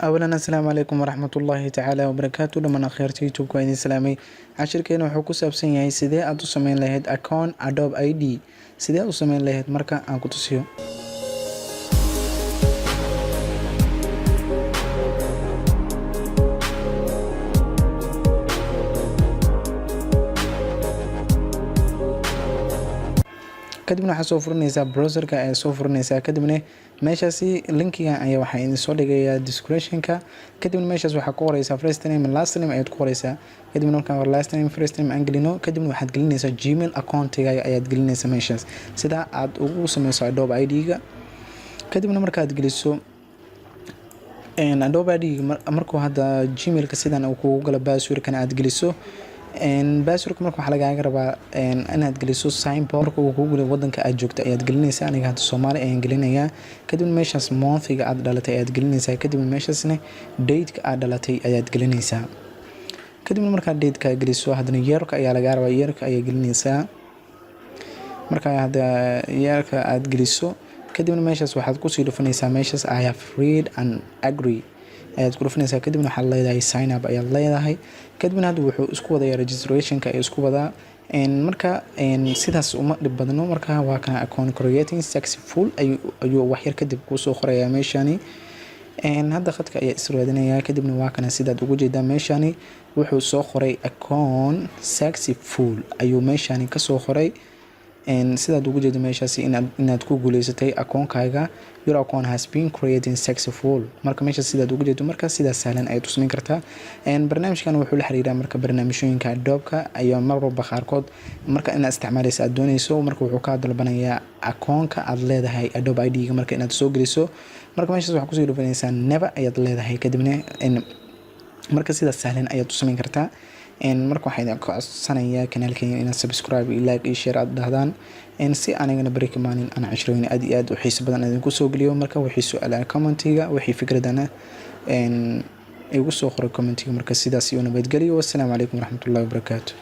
أولا السلام عليكم ورحمة الله تعالى وبركاته. لما أخيرت يوتيوب كويس سلامي عشركينا wuxuu ku saabsan yahay sidee aad u sameyn lahayd account Adobe ID sidee u sameyn lahayd marka aan ku tusiyo. kadibna waxaa soo furinaysaa browserka ee soo furinaysaa kadibna meeshaasi linkiga ayaa waxa idin soo dhigayaa description-ka kadibna meeshaas waxa ku qoraysaa first name and last name ayaad ku qoraysaa kadibna marka last name first name aan gelino kadibna waxaad gelinaysaa Gmail account-iga ayaad gelinaysaa meeshaas sida aad ugu sameyso Adobe ID-ga kadibna markaad geliso Adobe ID markuu hadda Gmail-ka sidan uu kugu galo password-kan aad geliso password marka waxa laga rabaa inaad geliso sign marka uu kugu galo wadanka aad joogto ayaad gelinaysaa aniga hadda Soomaali ayaan gelinayaa kadibna meeshaas month-iga aad dhalatay ayaad gelinaysaa kadibna meeshaasna date-ka aad dhalatay ayaad gelinaysaa kadibna marka date-ka geliso hadana yearka ayaa laga rabaa yearka ayaa gelinaysaa marka hadda yearka aad geliso kadibna meeshaas waxaad ku sii dhufanaysaa meeshaas I have read and agree ayaad ku dhufanaysaa kadibna waxa leedahay sign up ayaad leedahay kadibna hadda wuxuu isku wadayaa registration-ka ay isku wadaa marka sidaas uma dhib badno marka waa kana account creating successful ayuu wax yar kadib ku soo qorayaa meeshani hadda khadka ayaa israadinaya kadibna waa kana sidaad ugu jeedaa meeshani wuxuu soo qoray account successful ayuu meeshani ka soo qoray sidaad ugu jeedo meeshaasi inaad ku guuleysatay account-kaaga your account has been created successful marka meesha sidaad ugu jeedo marka sidaas sahlan ayaad u sameyn kartaa barnaamijkan wuxuu la xiriiraa marka barnaamijyooyinka Adobe-ka ayaa marba qaarkood marka inaad isticmaalayso aad doonayso marka wuxuu ka dalbanayaa account-ka aad leedahay Adobe ID-ga marka inaad soo geliso marka meeshaas waxa ku sii dhufanaysaa never ayaad leedahay kadibna marka sidaas sahlan ayaad u sameyn kartaa marka waxaan idin codsanayaa kanaalkayga inaad subscribe iyo like iyo share aad dhahdaan si anigana bari kamaanin ana cashrooyin aad iyo aad u xiiso badan idinku soo geliyo marka wixii su'aalaha comment-iga wixii fikradana igu soo qoro comment-iga marka sidaas iyo nabadgelyo. Wassalaamu calaykum waraxmatullaahi wabarakaatuh.